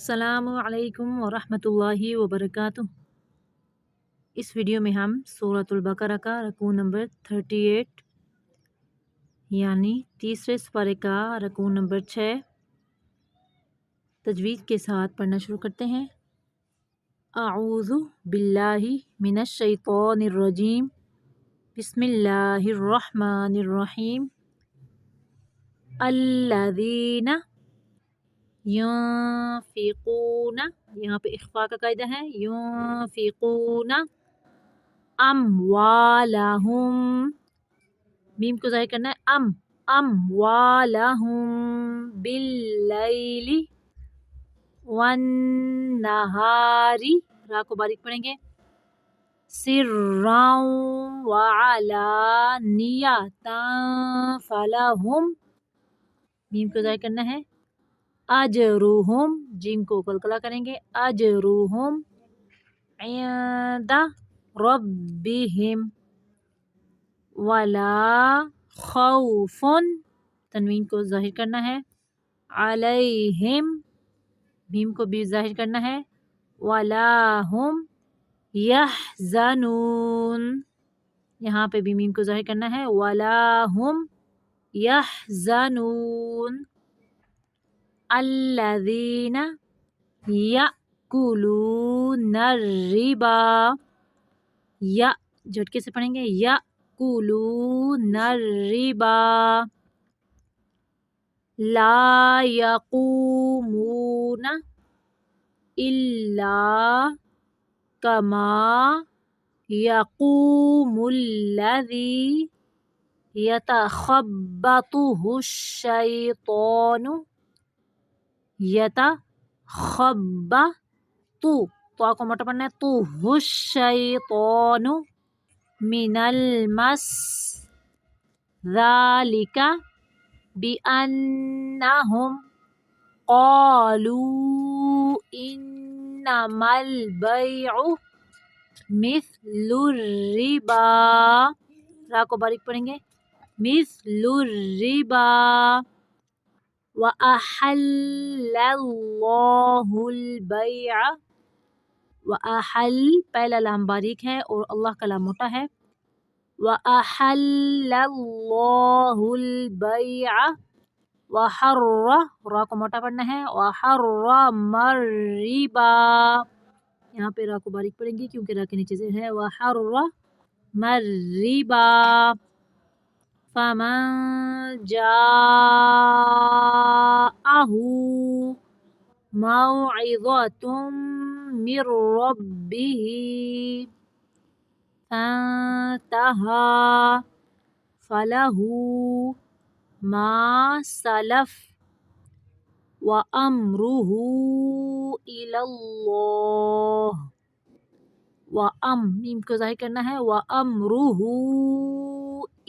अस्सलामु अलैकुम वरहमतुल्लाहि वबरकातुह। इस वीडियो में हम सूरतुल बकरा का रकू नंबर 38 यानी तीसरे सुपारे का रकू नंबर 6 तजवीज़ के साथ पढ़ना शुरू करते हैं। अऊज़ु बिल्लाहि मिनश शैतानिर रजीम बिस्मिल्लाहिर रहमानिर रहीम। अल्लज़ीना युनफ़िक़ूना, यहाँ पे इख्फ़ा का कायदा है। युनफ़िक़ूना अम्वालहुम, मीम को ज़ाहिर करना है। अम्वालहुम बिल्लैलि वन्नहारी, रा को बारीक पढ़ेंगे। सिर्रन व अलानियतन फलहुम, मीम को ज़ाहिर करना है। अजरुहुम, जीम को कलकला करेंगे। अजरुहुम इंदा रब्बिहिम वला खौफुन, तनवीन को ज़ाहिर करना है। अलैहिम, मीम को भी ज़ाहिर करना है। वला हुम यहज़नून, यहाँ पे भी मीम को ज़ाहिर करना है। वला हुम यहज़नून। अल्लज़ीना यअकुलूनर रिबा, या झटके से पढ़ेंगे। यअकुलूनर रिबा ला यक़ूमूना इल्ला कमा यक़ूमुल्लज़ी यतख़ब्बतुहुश्शैतानु, यतख़ब्बतु, तो को मोटा पढ़ना है। तुहुश्शैतानु मिनल मस ज़ालिका बिअन्नहुम क़ालू इन्नमल बैउ मिस्लुर रिबा, रा को बारीक पढ़ेंगे। मिस्लुर रिबा व अहल्लल्लाहुल बैअ, व अहल पहला लाम बारीक है और अल्लाह का लाम मोटा है। व अहल्लल्लाहुल बैअ व हर्र, रा को मोटा पढ़ना है। व हर्रमर रिबा, यहाँ पे रा को बारीक पढ़ेंगे क्योंकि रा के नीचे से है। व हर्रमर रिबा फमन जाअहु मौइज़तुम मिर रब्बिही फंतहा फलहु मा सलफ व अम्रुहु इलल्लाह, व मीम को ज़ाहिर करना है। व अम्रुहु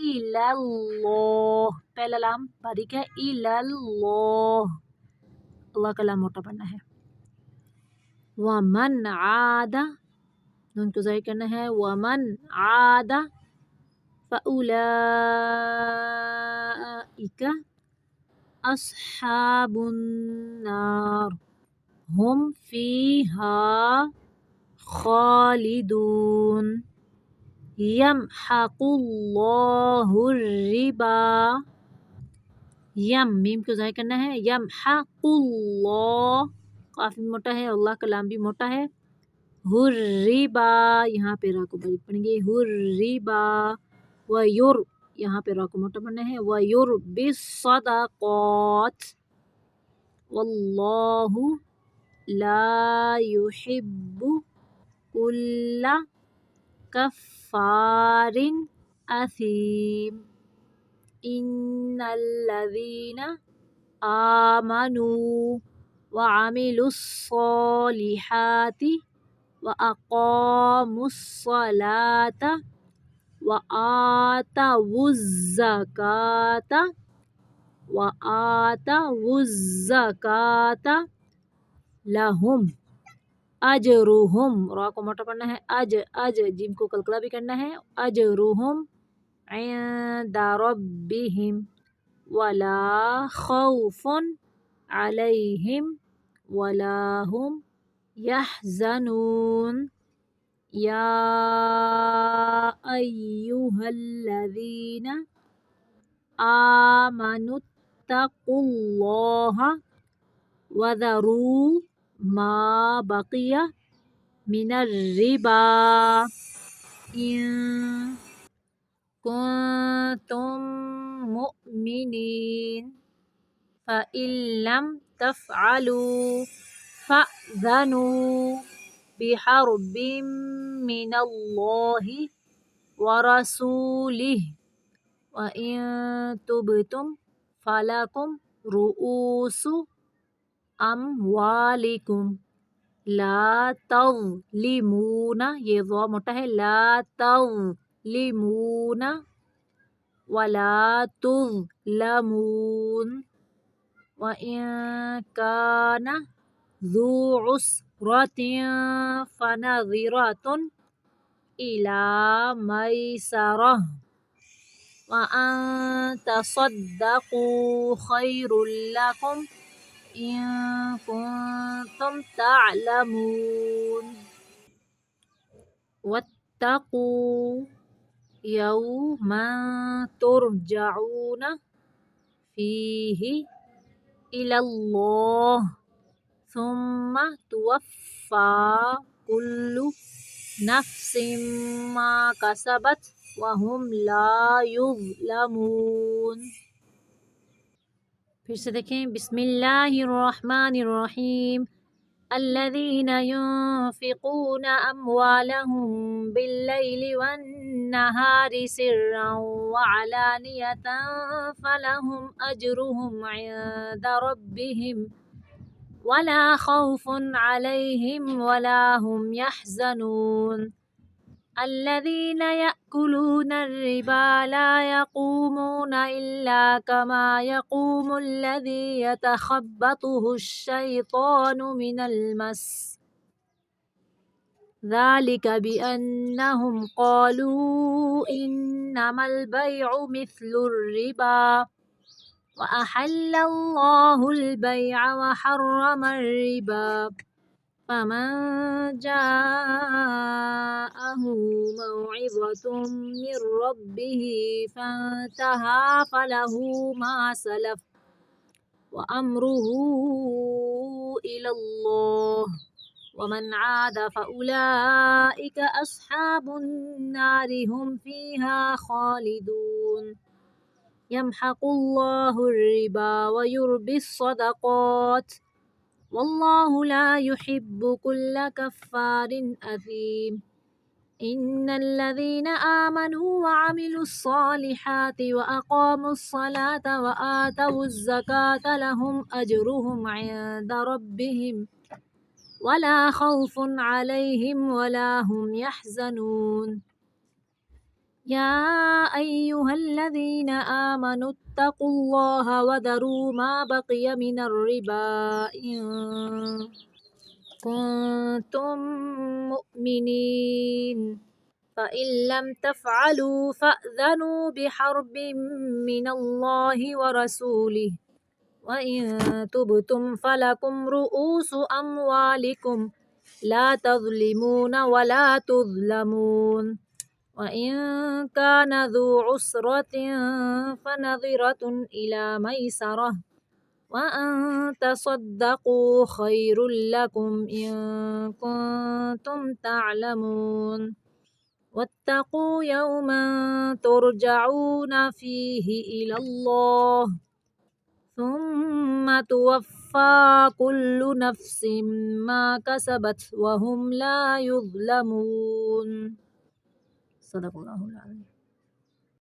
इलल्लाह, पहला लाम बारीक है। इलल्लाह, अल्लाह का लाम मोटा पढ़ना है। व मन आदा, नून को ज़ाहिर करना है। व मन आदा फ़उलाइका अस्हाबुन नार हुम फ़ीहा खालिदून। यमहकुल्लाहुर रिबा, यम मीम को ज़ाहिर करना है। यमहकुल्लाह, काफ़ी मोटा है। अल्लाह का लाम भी मोटा है। हुर्रिबा, यहाँ पे रा को बारीक पढ़ेंगे। हुर्रिबा व युर, यहाँ पे रा को मोटा पढ़ना है। व युर बिस्सदाक़ात वल्लाहु ला युहिब्बु कुल्ला कफ़ारिन असीम। इन्नल्लज़ीना आमनू व अमिलुस्सॉलिहाति व अक़ामुस्सलाता व आतवुज़्ज़काता लहुम अजरुहुम, रा को मोटा पढ़ना है। जीम को कलकला भी करना है। अजरुहुम इंदा रब्बिहिम वला खौफुन अलैहिम ولا هم يحزنون يا أيها الذين آمنوا اتقوا الله وذروا ما بقي من الربا إن كنتم مؤمنين فإن لم تفعلوا فأذنوا بحرب من الله ورسوله وإن تبتم فلكم رؤوس أموالكم لا تظلمون یہ ضا موٹا ہے لا تظلمون ولا تظلمون وإن كان ذو عسرة فنظرة إلى ميسرة وأن تصدقوا خير لكم إن كنتم تعلمون واتقوا يوما ترجعون فيه إلى الله ثم توفى كل نفس ما كسبت وهم لا يظلمون. پھر سے دیکھیں بسم اللہ الرحمن الرحیم الذين ينفقون أموالهم بالليل والنهار سرا وعلانية فلهم أجرهم عند ربهم ولا خوف عليهم ولا هم يحزنون الذين يأكلون الربا لا يقومون إلا كما يقوم الذي يتخبطه الشيطان من المس ذلك بأنهم قالوا إنما البيع مثل الربا وأحل الله البيع وحرم الربا فمن جاءه موعظة من ربه فانتهى فله ما سلف وأمره إلى الله ومن عاد فأولئك أصحاب النار هم فيها خالدون يمحق الله الربا ويربي الصدقات والله لا يحب كل كفار أثيم إن الذين آمنوا وعملوا الصالحات وأقاموا الصلاة وآتوا الزكاة لهم أجرهم عند ربهم ولا خوف عليهم ولا هم يحزنون يا أيها الذين آمنوا اتقوا الله وذروا ما بقي من الربا إن كنتم مؤمنين فإن لم تفعلوا فأذنوا بحرب من الله ورسوله وإن تبتم فلكم رؤوس أموالكم لا تظلمون ولا تظلمون وإن كان ذو عسرة فنظرة إلى ميسرة وأن تصدقوا خير لكم إن كنتم تعلمون واتقوا يوما ترجعون فيه إلى الله ثم توفى كل نفس ما كسبت وهم لا يظلمون. صدق اللہ العظیم.